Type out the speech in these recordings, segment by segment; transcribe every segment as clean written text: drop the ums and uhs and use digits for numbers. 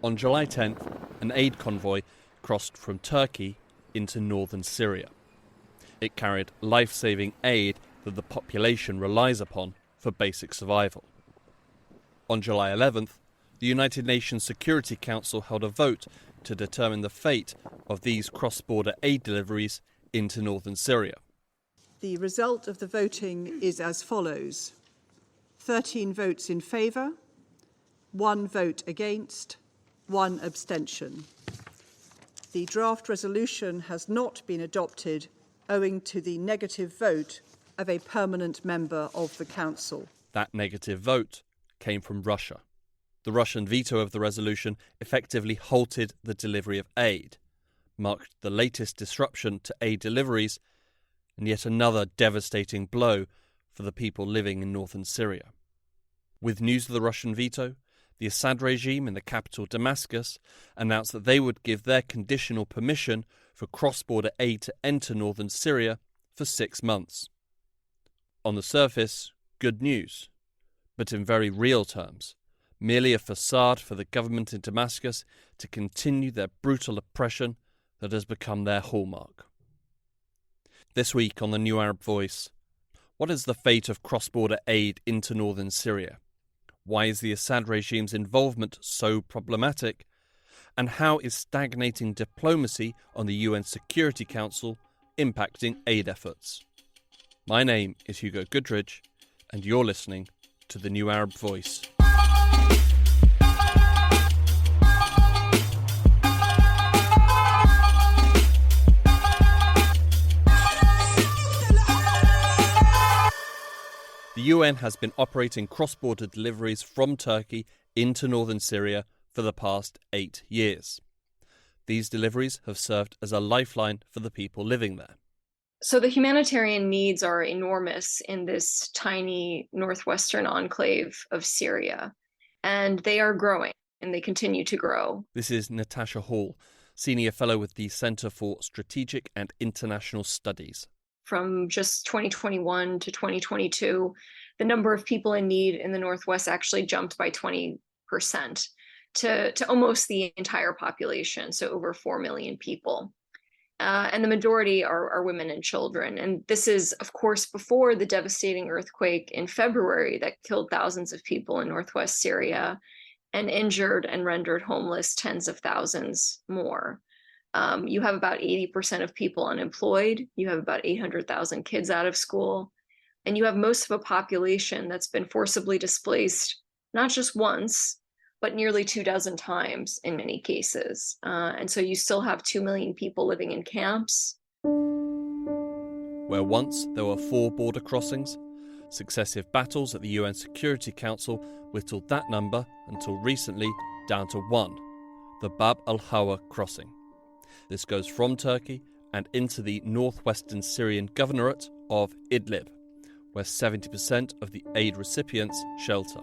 On July 10th, an aid convoy crossed from Turkey into northern Syria. It carried life-saving aid that the population relies upon for basic survival. On July 11th, the United Nations Security Council held a vote to determine the fate of these cross-border aid deliveries into northern Syria. The result of the voting is as follows: 13 votes in favour, 1 vote against, 1 abstention. The draft resolution has not been adopted owing to the negative vote of a permanent member of the Council. That negative vote came from Russia. The Russian veto of the resolution effectively halted the delivery of aid, marked the latest disruption to aid deliveries, and yet another devastating blow for the people living in northern Syria. With news of the Russian veto, the Assad regime in the capital Damascus announced that they would give their conditional permission for cross-border aid to enter northern Syria for 6 months. On the surface, good news, but in very real terms, merely a facade for the government in Damascus to continue their brutal oppression that has become their hallmark. This week on the New Arab Voice, what is the fate of cross-border aid into northern Syria? Why is the Assad regime's involvement so problematic? And how is stagnating diplomacy on the UN Security Council impacting aid efforts? My name is Hugo Goodridge, and you're listening to the New Arab Voice. The UN has been operating cross-border deliveries from Turkey into northern Syria for the past 8 years. These deliveries have served as a lifeline for the people living there. So the humanitarian needs are enormous in this tiny northwestern enclave of Syria, and they are growing, and they continue to grow. This is Natasha Hall, Senior Fellow with the Centre for Strategic and International Studies. From just 2021 to 2022, the number of people in need in the Northwest actually jumped by 20% to almost the entire population, so over 4 million people. And the majority are women and children. And this is, of course, before the devastating earthquake in February that killed thousands of people in Northwest Syria and injured and rendered homeless tens of thousands more. You have about 80% of people unemployed. You have about 800,000 kids out of school. And you have most of a population that's been forcibly displaced, not just once, but nearly 24 times in many cases. And so you still have 2 million people living in camps. Where once there were 4 border crossings, successive battles at the UN Security Council whittled that number until recently down to 1, the Bab al-Hawa crossing. This goes from Turkey and into the northwestern Syrian governorate of Idlib, where 70% of the aid recipients shelter.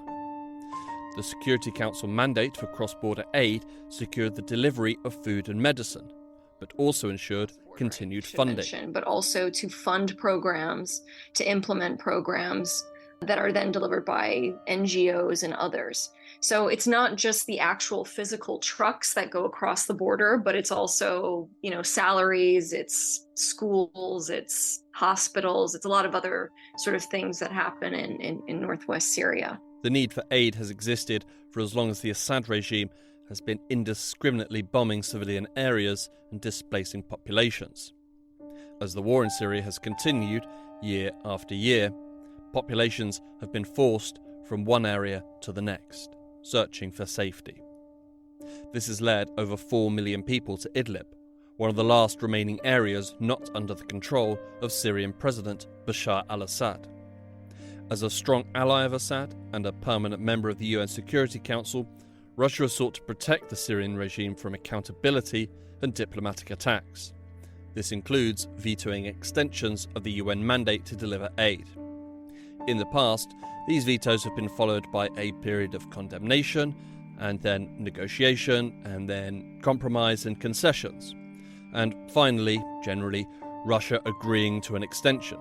The Security Council mandate for cross-border aid secured the delivery of food and medicine, but also ensured continued funding. But also to fund programs, to implement programs that are then delivered by NGOs and others. So it's not just the actual physical trucks that go across the border, but it's also, salaries, it's schools, it's hospitals, it's a lot of other sort of things that happen in Northwest Syria. The need for aid has existed for as long as the Assad regime has been indiscriminately bombing civilian areas and displacing populations. As the war in Syria has continued year after year, populations have been forced from one area to the next, searching for safety. This has led over 4 million people to Idlib, one of the last remaining areas not under the control of Syrian President Bashar al-Assad. As a strong ally of Assad and a permanent member of the UN Security Council, Russia has sought to protect the Syrian regime from accountability and diplomatic attacks. This includes vetoing extensions of the UN mandate to deliver aid. In the past, these vetoes have been followed by a period of condemnation, and then negotiation, and then compromise and concessions. And finally, generally, Russia agreeing to an extension,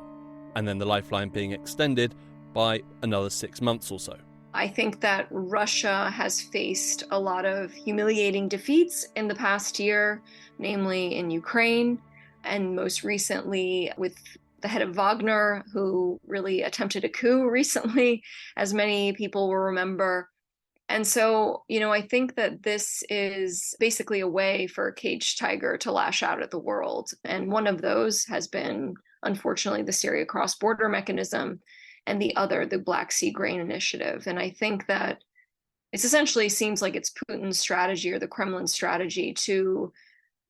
and then the lifeline being extended by another 6 months or so. I think that Russia has faced a lot of humiliating defeats in the past year, namely in Ukraine, and most recently with the head of Wagner, who really attempted a coup recently, as many people will remember. And so, I think that this is basically a way for a caged tiger to lash out at the world. And one of those has been, unfortunately, the Syria cross-border mechanism, and the other, the Black Sea Grain Initiative. And I think that it essentially seems like it's Putin's strategy or the Kremlin's strategy to,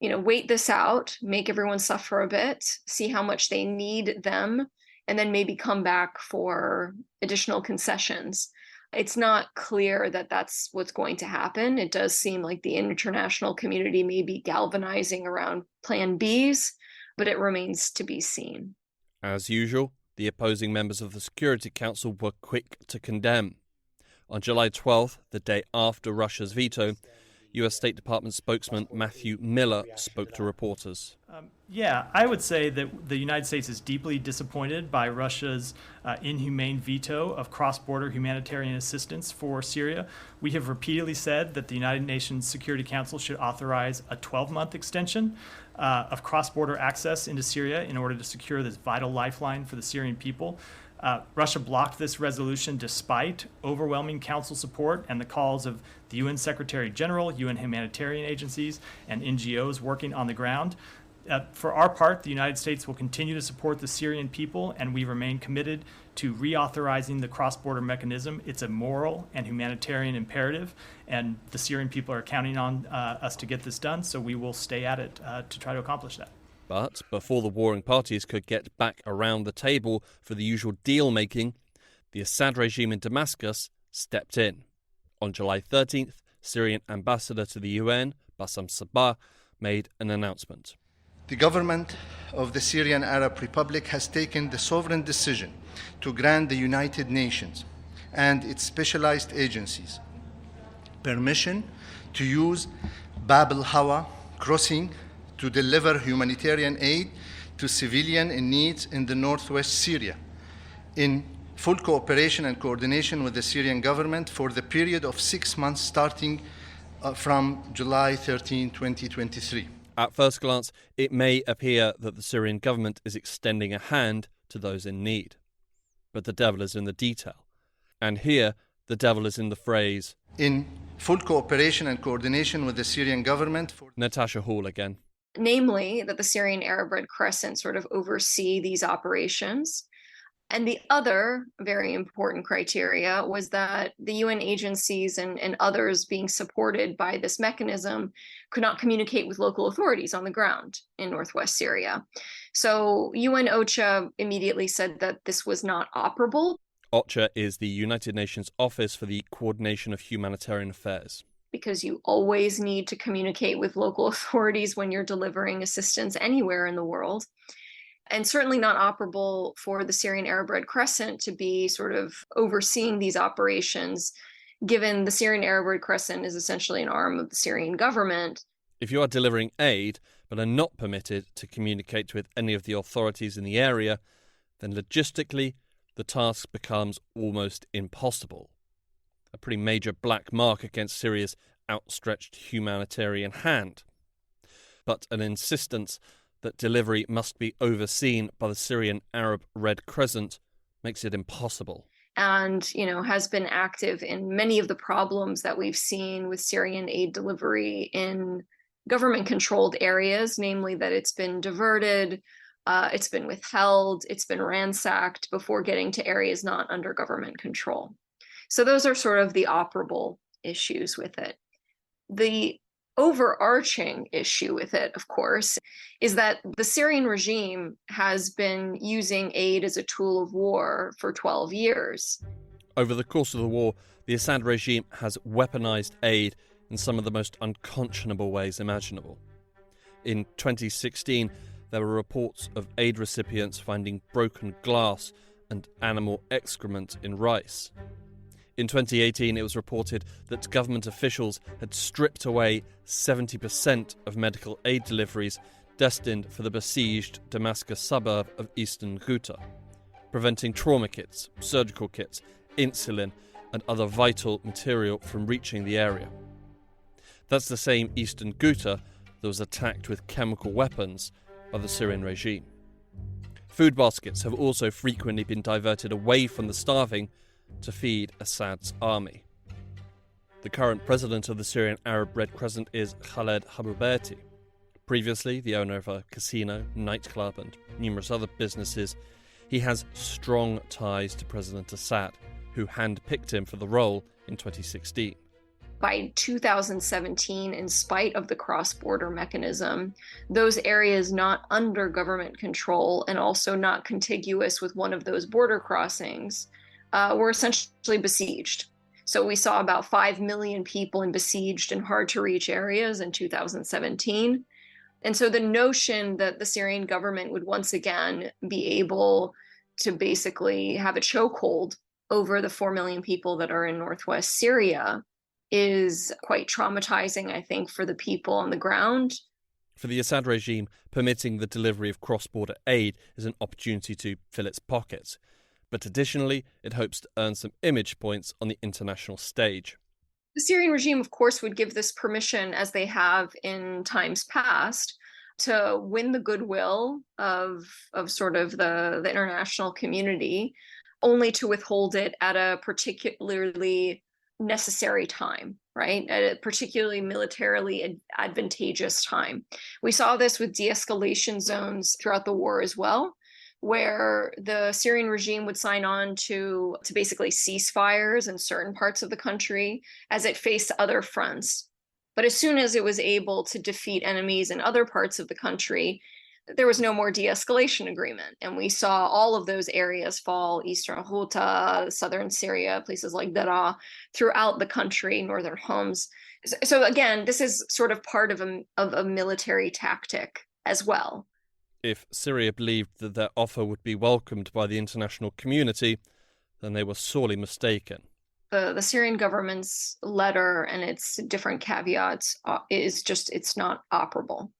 wait this out, make everyone suffer a bit, see how much they need them, and then maybe come back for additional concessions. It's not clear that that's what's going to happen. It does seem like the international community may be galvanizing around Plan Bs, but it remains to be seen. As usual, the opposing members of the Security Council were quick to condemn. On July 12th, the day after Russia's veto, US State Department spokesman Matthew Miller spoke to reporters. I would say that the United States is deeply disappointed by Russia's inhumane veto of cross-border humanitarian assistance for Syria. We have repeatedly said that the United Nations Security Council should authorize a 12-month extension of cross-border access into Syria in order to secure this vital lifeline for the Syrian people. Russia blocked this resolution despite overwhelming council support and the calls of the UN Secretary General, UN humanitarian agencies, and NGOs working on the ground. For our part, the United States will continue to support the Syrian people, and we remain committed to reauthorizing the cross-border mechanism. It's a moral and humanitarian imperative, and the Syrian people are counting on us to get this done, so we will stay at it to try to accomplish that. But before the warring parties could get back around the table for the usual deal-making, the Assad regime in Damascus stepped in. On July 13th, Syrian ambassador to the UN, Bassam Sabah, made an announcement. The government of the Syrian Arab Republic has taken the sovereign decision to grant the United Nations and its specialized agencies permission to use al-Hawa crossing to deliver humanitarian aid to civilians in need in the northwest Syria, in full cooperation and coordination with the Syrian government for the period of 6 months starting from July 13, 2023. At first glance, it may appear that the Syrian government is extending a hand to those in need. But the devil is in the detail. And here, the devil is in the phrase, in full cooperation and coordination with the Syrian government. Natasha Hall again. Namely, that the Syrian Arab Red Crescent sort of oversee these operations. And the other very important criteria was that the UN agencies and others being supported by this mechanism could not communicate with local authorities on the ground in northwest Syria. So UN OCHA immediately said that this was not operable. OCHA is the United Nations Office for the Coordination of Humanitarian Affairs. Because you always need to communicate with local authorities when you're delivering assistance anywhere in the world. And certainly not operable for the Syrian Arab Red Crescent to be sort of overseeing these operations, given the Syrian Arab Red Crescent is essentially an arm of the Syrian government. If you are delivering aid but are not permitted to communicate with any of the authorities in the area, then logistically the task becomes almost impossible. A pretty major black mark against Syria's outstretched humanitarian hand. But an insistence that delivery must be overseen by the Syrian Arab Red Crescent makes it impossible. And, has been active in many of the problems that we've seen with Syrian aid delivery in government-controlled areas, namely that it's been diverted, it's been withheld, it's been ransacked before getting to areas not under government control. So those are sort of the operable issues with it. The overarching issue with it, of course, is that the Syrian regime has been using aid as a tool of war for 12 years. Over the course of the war, the Assad regime has weaponized aid in some of the most unconscionable ways imaginable. In 2016, there were reports of aid recipients finding broken glass and animal excrement in rice. In 2018, it was reported that government officials had stripped away 70% of medical aid deliveries destined for the besieged Damascus suburb of eastern Ghouta, preventing trauma kits, surgical kits, insulin, and other vital material from reaching the area. That's the same eastern Ghouta that was attacked with chemical weapons by the Syrian regime. Food baskets have also frequently been diverted away from the starving to feed Assad's army. The current president of the Syrian Arab Red Crescent is Khaled Habouberti. Previously the owner of a casino, nightclub and numerous other businesses, he has strong ties to President Assad, who handpicked him for the role in 2016. By 2017, in spite of the cross-border mechanism, those areas not under government control and also not contiguous with one of those border crossings were essentially besieged. So we saw about 5 million people in besieged and hard-to-reach areas in 2017. And so the notion that the Syrian government would once again be able to basically have a chokehold over the 4 million people that are in northwest Syria is quite traumatizing, I think, for the people on the ground. For the Assad regime, permitting the delivery of cross-border aid is an opportunity to fill its pockets. But additionally, it hopes to earn some image points on the international stage. The Syrian regime, of course, would give this permission, as they have in times past, to win the goodwill of sort of the international community, only to withhold it at a particularly necessary time, right? At a particularly militarily advantageous time. We saw this with de-escalation zones throughout the war as well, where the Syrian regime would sign on to basically ceasefires in certain parts of the country as it faced other fronts. But as soon as it was able to defeat enemies in other parts of the country, there was no more de-escalation agreement. And we saw all of those areas fall, eastern Ghouta, southern Syria, places like Daraa, throughout the country, northern Homs. So again, this is sort of part of a military tactic as well. If Syria believed that their offer would be welcomed by the international community, then they were sorely mistaken. The Syrian government's letter and its different caveats it's not operable.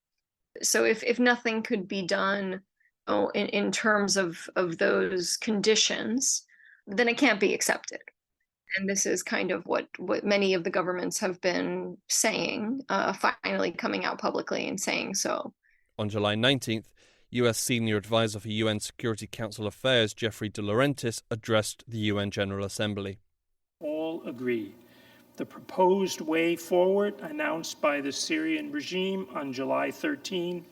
So if nothing could be done in terms of those conditions, then it can't be accepted. And this is kind of what many of the governments have been saying, finally coming out publicly and saying so. On July 19th, US Senior Advisor for UN Security Council Affairs Jeffrey De Laurentiis addressed the UN General Assembly. All agree. The proposed way forward announced by the Syrian regime on July 13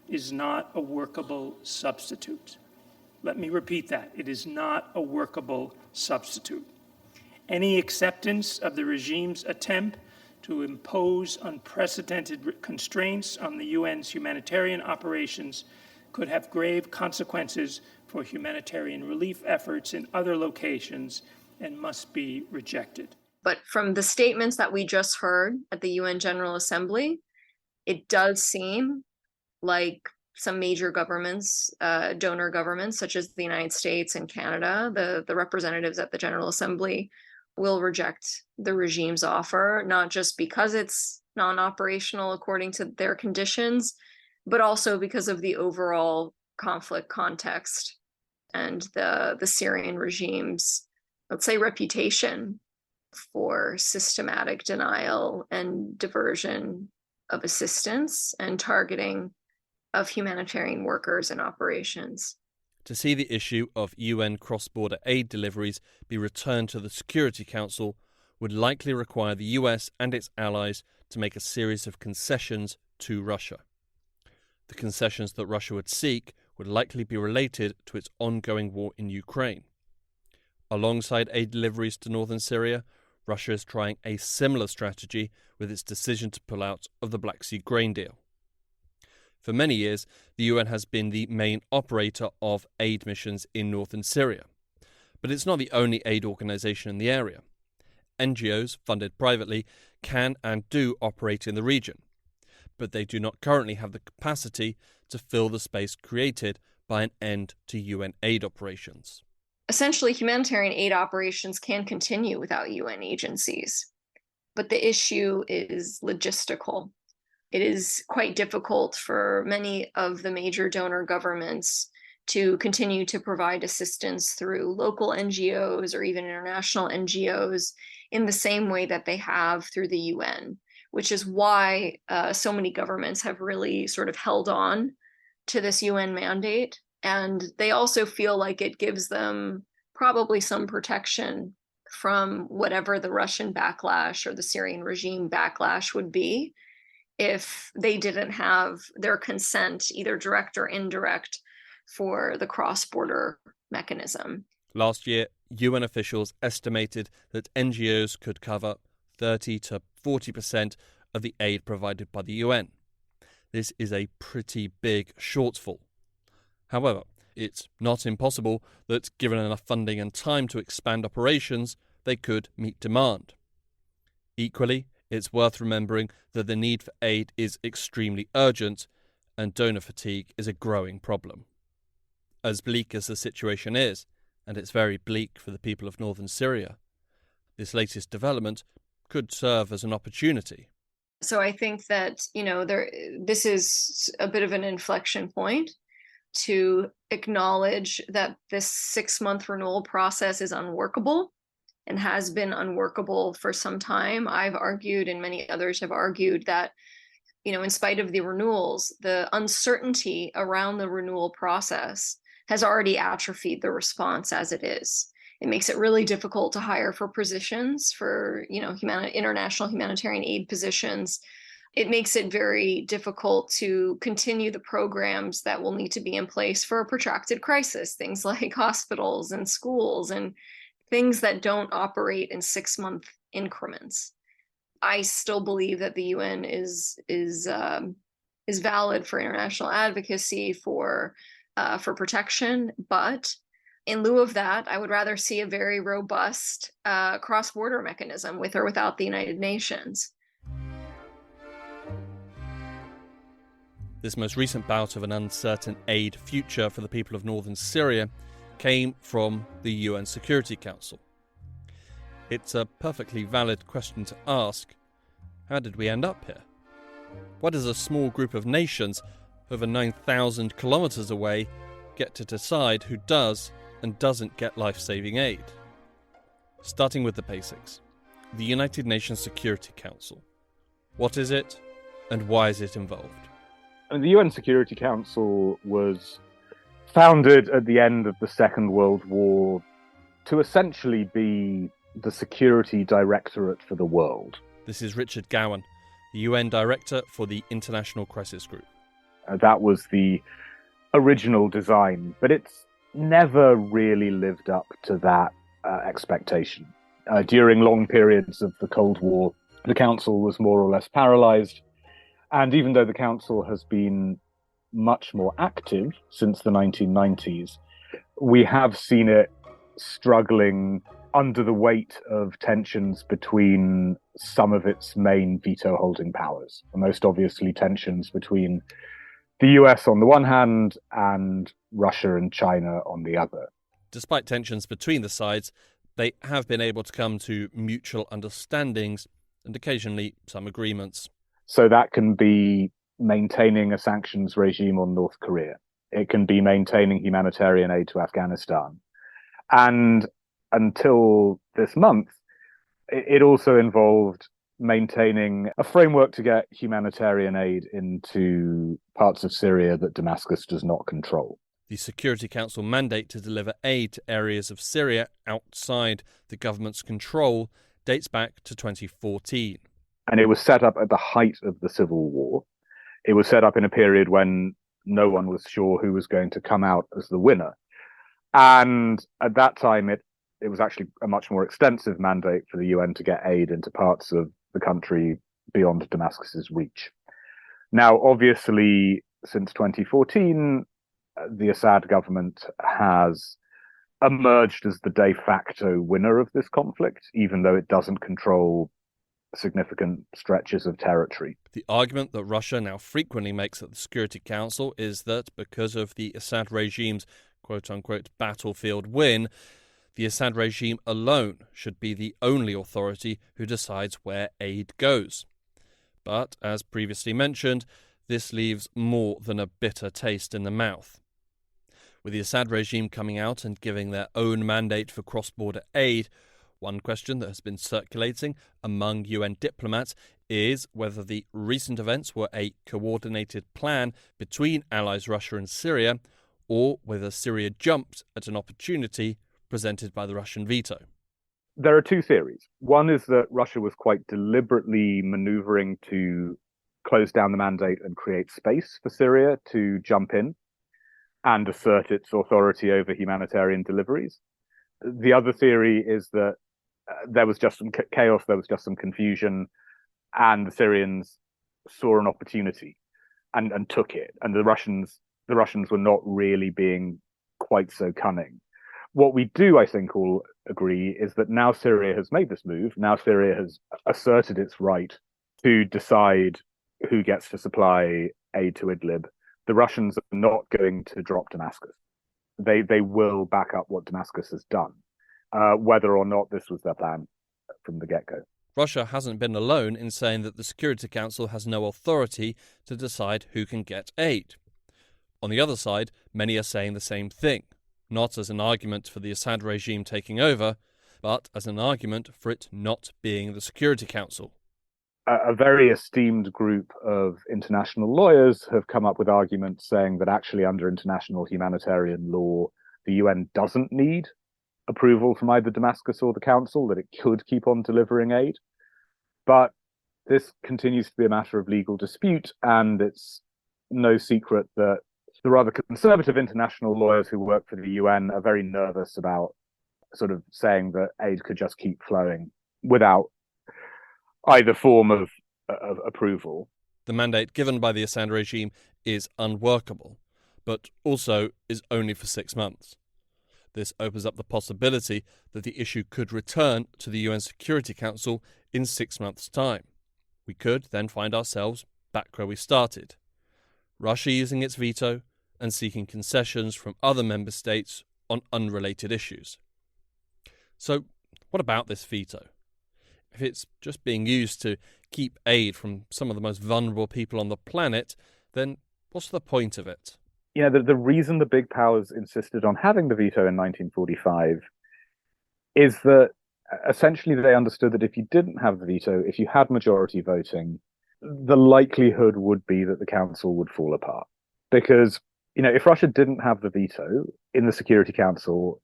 is not a workable substitute. Let me repeat that. It is not a workable substitute. Any acceptance of the regime's attempt to impose unprecedented constraints on the UN's humanitarian operations could have grave consequences for humanitarian relief efforts in other locations and must be rejected. But from the statements that we just heard at the UN General Assembly, it does seem like some major governments, donor governments, such as the United States and Canada, the representatives at the General Assembly will reject the regime's offer, not just because it's non-operational according to their conditions, but also because of the overall conflict context and the Syrian regime's, let's say, reputation for systematic denial and diversion of assistance and targeting of humanitarian workers and operations. To see the issue of UN cross-border aid deliveries be returned to the Security Council would likely require the US and its allies to make a series of concessions to Russia. The concessions that Russia would seek would likely be related to its ongoing war in Ukraine. Alongside aid deliveries to northern Syria, Russia is trying a similar strategy with its decision to pull out of the Black Sea grain deal. For many years, the UN has been the main operator of aid missions in northern Syria. But it's not the only aid organisation in the area. NGOs, funded privately, can and do operate in the region, but they do not currently have the capacity to fill the space created by an end to UN aid operations. Essentially, humanitarian aid operations can continue without UN agencies, but the issue is logistical. It is quite difficult for many of the major donor governments to continue to provide assistance through local NGOs or even international NGOs in the same way that they have through the UN, which is why so many governments have really sort of held on to this UN mandate. And they also feel like it gives them probably some protection from whatever the Russian backlash or the Syrian regime backlash would be if they didn't have their consent, either direct or indirect, for the cross-border mechanism. Last year, UN officials estimated that NGOs could cover 30 to 40% of the aid provided by the UN. This is a pretty big shortfall. However, it's not impossible that, given enough funding and time to expand operations, they could meet demand. Equally, it's worth remembering that the need for aid is extremely urgent and donor fatigue is a growing problem. As bleak as the situation is, and it's very bleak for the people of northern Syria, this latest development could serve as an opportunity. So I think that, this is a bit of an inflection point to acknowledge that this 6-month renewal process is unworkable and has been unworkable for some time. I've argued, and many others have argued, that, in spite of the renewals, the uncertainty around the renewal process has already atrophied the response as it is. It makes it really difficult to hire for positions, for international humanitarian aid positions. It makes it very difficult to continue the programs that will need to be in place for a protracted crisis, things like hospitals and schools and things that don't operate in 6-month increments. I still believe that the UN is valid for international advocacy, for protection, but in lieu of that, I would rather see a very robust cross-border mechanism with or without the United Nations. This most recent bout of an uncertain aid future for the people of northern Syria came from the UN Security Council. It's a perfectly valid question to ask: how did we end up here? Why does a small group of nations over 9,000 kilometres away get to decide who does and doesn't get life-saving aid? Starting with the basics. The United Nations Security Council. What is it, and why is it involved? The UN Security Council was founded at the end of the Second World War to essentially be the security directorate for the world. This is Richard Gowan, the UN Director for the International Crisis Group. That was the original design, but it's never really lived up to that expectation. During long periods of the Cold War, the Council was more or less paralyzed, and even though the Council has been much more active since the 1990s, we have seen it struggling under the weight of tensions between some of its main veto-holding powers. Most obviously tensions between the US on the one hand and Russia and China on the other. Despite tensions between the sides, they have been able to come to mutual understandings and occasionally some agreements. So that can be maintaining a sanctions regime on North Korea. It can be maintaining humanitarian aid to Afghanistan. And until this month, it also involved maintaining a framework to get humanitarian aid into parts of Syria that Damascus does not control. The Security Council mandate to deliver aid to areas of Syria outside the government's control dates back to 2014. And it was set up at the height of the civil war. It was set up in a period when no one was sure who was going to come out as the winner. And at that time, it was actually a much more extensive mandate for the UN to get aid into parts of the country beyond Damascus's reach. Now, obviously, since 2014, the Assad government has emerged as the de facto winner of this conflict, even though it doesn't control significant stretches of territory. The argument that Russia now frequently makes at the Security Council is that because of the Assad regime's quote-unquote battlefield win, the Assad regime alone should be the only authority who decides where aid goes. But, as previously mentioned, this leaves more than a bitter taste in the mouth. With the Assad regime coming out and giving their own mandate for cross-border aid, one question that has been circulating among UN diplomats is whether the recent events were a coordinated plan between allies Russia and Syria, or whether Syria jumped at an opportunity presented by the Russian veto. There are two theories. One is that Russia was quite deliberately maneuvering to close down the mandate and create space for Syria to jump in and assert its authority over humanitarian deliveries. The other theory is that there was just some chaos, there was just some confusion, and the Syrians saw an opportunity and took it. And the Russians were not really being quite so cunning. What we do, I think, all agree is that now Syria has made this move, now Syria has asserted its right to decide who gets to supply aid to Idlib. The Russians are not going to drop Damascus. They will back up what Damascus has done, whether or not this was their plan from the get-go. Russia hasn't been alone in saying that the Security Council has no authority to decide who can get aid. On the other side, many are saying the same thing, not as an argument for the Assad regime taking over, but as an argument for it not being the Security Council. A very esteemed group of international lawyers have come up with arguments saying that actually under international humanitarian law, the UN doesn't need approval from either Damascus or the Council, that it could keep on delivering aid. But this continues to be a matter of legal dispute, and it's no secret that the rather conservative international lawyers who work for the UN are very nervous about sort of saying that aid could just keep flowing without either form of approval. The mandate given by the Assad regime is unworkable, but also is only for 6 months. This opens up the possibility that the issue could return to the UN Security Council in 6 months' time. We could then find ourselves back where we started. Russia using its veto and seeking concessions from other member states on unrelated issues. So, what about this veto? If it's just being used to keep aid from some of the most vulnerable people on the planet, then what's the point of it? You know, the reason the big powers insisted on having the veto in 1945 is that essentially they understood that if you didn't have the veto, if you had majority voting, the likelihood would be that the council would fall apart. Because, you know, if Russia didn't have the veto in the Security Council,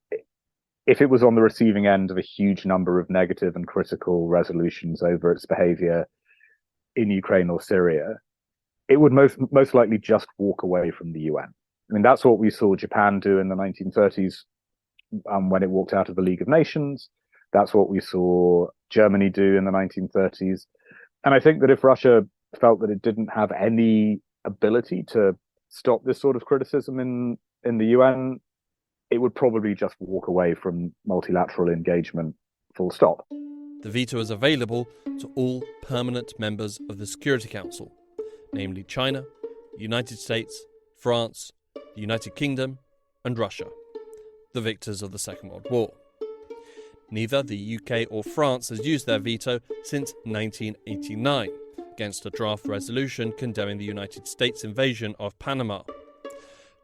if it was on the receiving end of a huge number of negative and critical resolutions over its behavior in Ukraine or Syria, it would most likely just walk away from the UN. I mean, that's what we saw Japan do in the 1930s when it walked out of the League of Nations. That's what we saw Germany do in the 1930s. And I think that if Russia felt that it didn't have any ability to stop this sort of criticism in the UN, it would probably just walk away from multilateral engagement, full stop. The veto is available to all permanent members of the Security Council, namely China, the United States, France, the United Kingdom, and Russia, the victors of the Second World War. Neither the UK or France has used their veto since 1989 against a draft resolution condemning the United States invasion of Panama.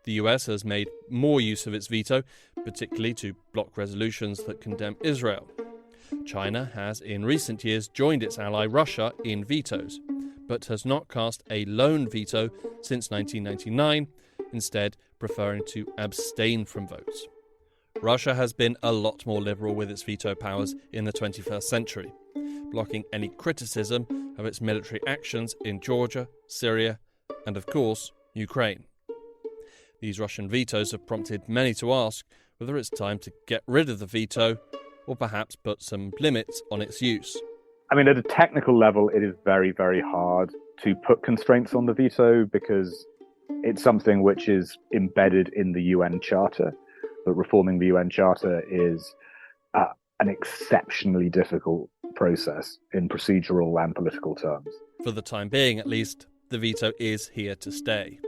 The US has made more use of its veto, particularly to block resolutions that condemn Israel. China has in recent years joined its ally Russia in vetoes, but has not cast a lone veto since 1999, instead preferring to abstain from votes. Russia has been a lot more liberal with its veto powers in the 21st century, blocking any criticism of its military actions in Georgia, Syria, and of course, Ukraine. These Russian vetoes have prompted many to ask whether it's time to get rid of the veto or perhaps put some limits on its use. I mean, at a technical level, it is very, very hard to put constraints on the veto because it's something which is embedded in the UN Charter. But reforming the UN Charter is an exceptionally difficult process in procedural and political terms. For the time being, at least, the veto is here to stay.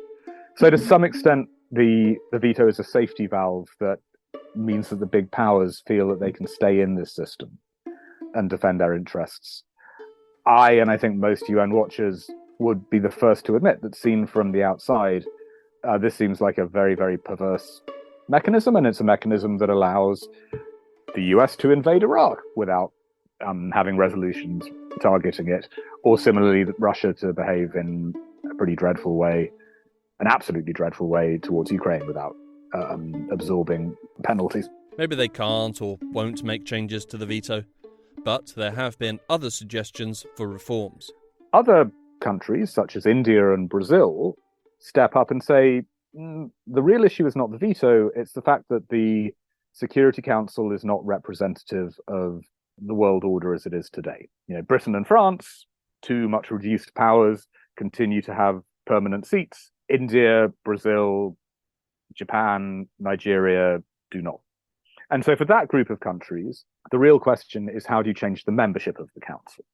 So to some extent, the veto is a safety valve that means that the big powers feel that they can stay in this system and defend their interests. And I think most UN watchers would be the first to admit that seen from the outside, this seems like a very, very perverse mechanism, and it's a mechanism that allows the US to invade Iraq without having resolutions targeting it, or similarly Russia to behave in a pretty dreadful way, an absolutely dreadful way towards Ukraine without absorbing penalties. Maybe they can't or won't make changes to the veto, but there have been other suggestions for reforms. Other countries, such as India and Brazil, step up and say, the real issue is not the veto, it's the fact that the Security Council is not representative of the world order as it is today. Britain and France, two much reduced powers, continue to have permanent seats. India, Brazil, Japan, Nigeria do not. And so for that group of countries, the real question is, how do you change the membership of the council?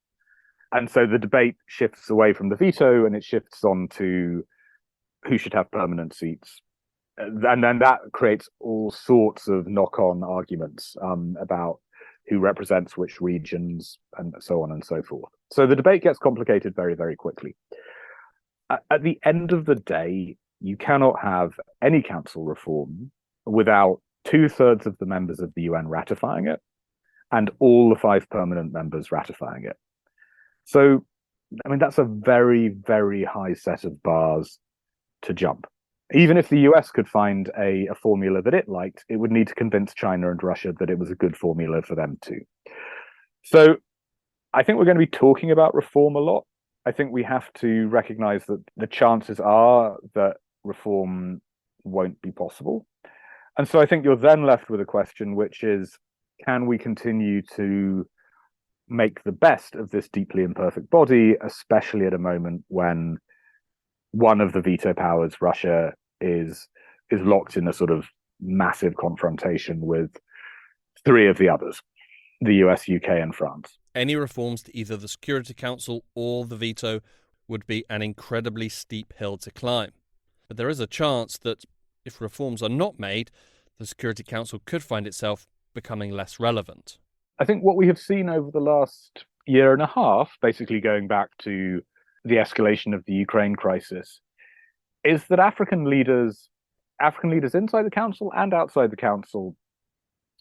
And so the debate shifts away from the veto and it shifts on to who should have permanent seats. And then that creates all sorts of knock-on arguments about who represents which regions and so on and so forth. So the debate gets complicated very, very quickly. At the end of the day, you cannot have any council reform without 2/3 of the members of the UN ratifying it and all the 5 permanent members ratifying it. So, that's a very, very high set of bars to jump. Even if the US could find a formula that it liked, it would need to convince China and Russia that it was a good formula for them too. So I think we're going to be talking about reform a lot. I think we have to recognize that the chances are that reform won't be possible. And so I think you're then left with a question, which is, can we continue to make the best of this deeply imperfect body, especially at a moment when one of the veto powers, Russia, is locked in a sort of massive confrontation with 3 of the others, the US, UK, and France. Any reforms to either the Security Council or the veto would be an incredibly steep hill to climb. But there is a chance that if reforms are not made, the Security Council could find itself becoming less relevant. I think what we have seen over the last year and a half, basically going back to the escalation of the Ukraine crisis, is that African leaders inside the council and outside the council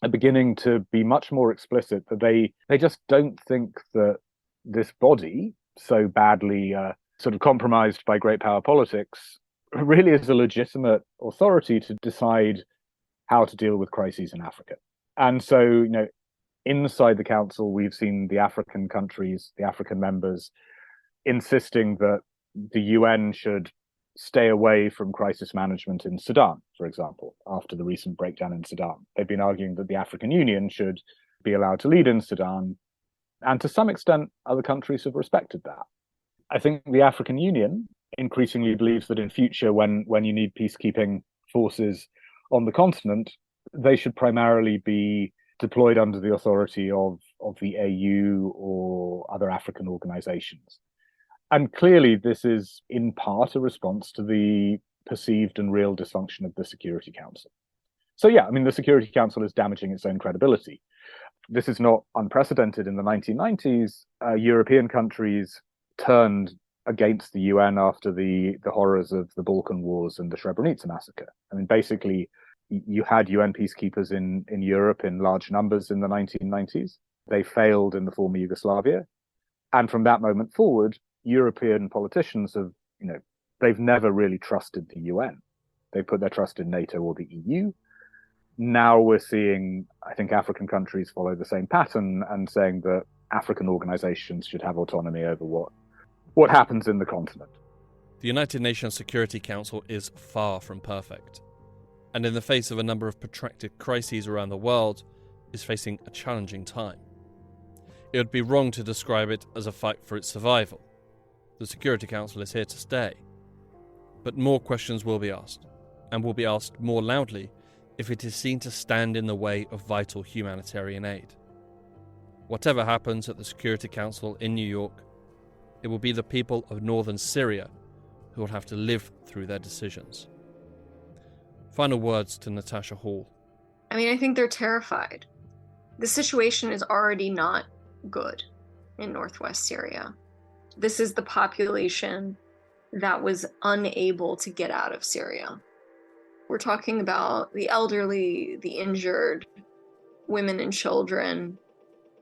are beginning to be much more explicit that they just don't think that this body, so badly sort of compromised by great power politics, really is a legitimate authority to decide how to deal with crises in Africa. And so, inside the council, we've seen the African countries, the African members, insisting that the UN should stay away from crisis management in Sudan, for example, after the recent breakdown in Sudan. They've been arguing that the African Union should be allowed to lead in Sudan. And to some extent, other countries have respected that. I think the African Union increasingly believes that in future, when you need peacekeeping forces on the continent, they should primarily be deployed under the authority of the AU or other African organizations. And clearly, this is in part a response to the perceived and real dysfunction of the Security Council. So yeah, the Security Council is damaging its own credibility. This is not unprecedented. In the 1990s, European countries turned against the UN after the horrors of the Balkan Wars and the Srebrenica massacre. Basically, you had UN peacekeepers in Europe in large numbers in the 1990s. They failed in the former Yugoslavia. And from that moment forward, European politicians they've never really trusted the UN. They put their trust in NATO or the EU. Now we're seeing, I think, African countries follow the same pattern and saying that African organizations should have autonomy over what happens in the continent. The United Nations Security Council is far from perfect, and in the face of a number of protracted crises around the world, is facing a challenging time. It would be wrong to describe it as a fight for its survival. The Security Council is here to stay. But more questions will be asked, and will be asked more loudly if it is seen to stand in the way of vital humanitarian aid. Whatever happens at the Security Council in New York, it will be the people of northern Syria who will have to live through their decisions. Final words to Natasha Hall. I think they're terrified. The situation is already not good in northwest Syria. This is the population that was unable to get out of Syria. We're talking about the elderly, the injured, women and children.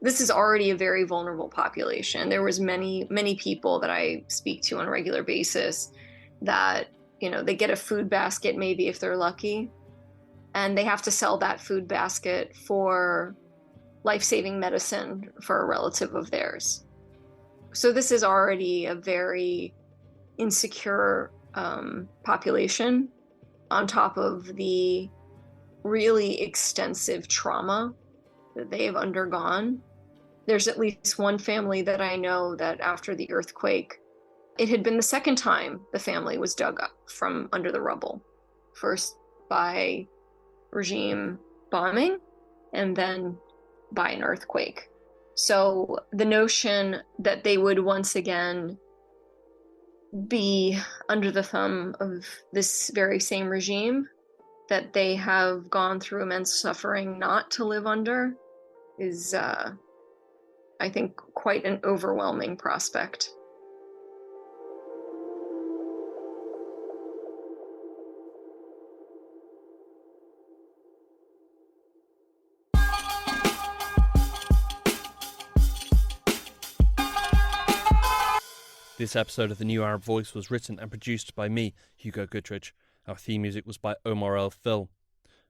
This is already a very vulnerable population. There was many people that I speak to on a regular basis that, they get a food basket maybe if they're lucky, and they have to sell that food basket for life-saving medicine for a relative of theirs. So this is already a very insecure population, on top of the really extensive trauma that they have undergone. There's at least one family that I know that after the earthquake, it had been the second time the family was dug up from under the rubble. First by regime bombing, and then by an earthquake. So the notion that they would once again be under the thumb of this very same regime that they have gone through immense suffering not to live under is, I think, quite an overwhelming prospect. This episode of The New Arab Voice was written and produced by me, Hugo Goodrich. Our theme music was by Omar El Phil.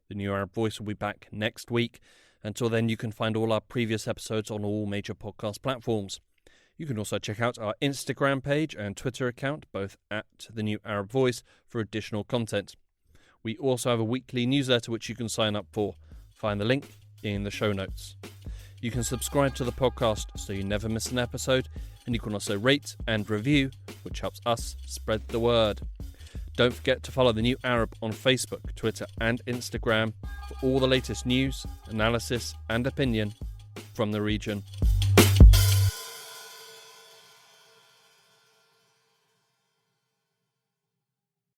The New Arab Voice will be back next week. Until then, you can find all our previous episodes on all major podcast platforms. You can also check out our Instagram page and Twitter account, both at The New Arab Voice, for additional content. We also have a weekly newsletter which you can sign up for. Find the link in the show notes. You can subscribe to the podcast so you never miss an episode, and you can also rate and review, which helps us spread the word. Don't forget to follow The New Arab on Facebook, Twitter and Instagram for all the latest news, analysis and opinion from the region.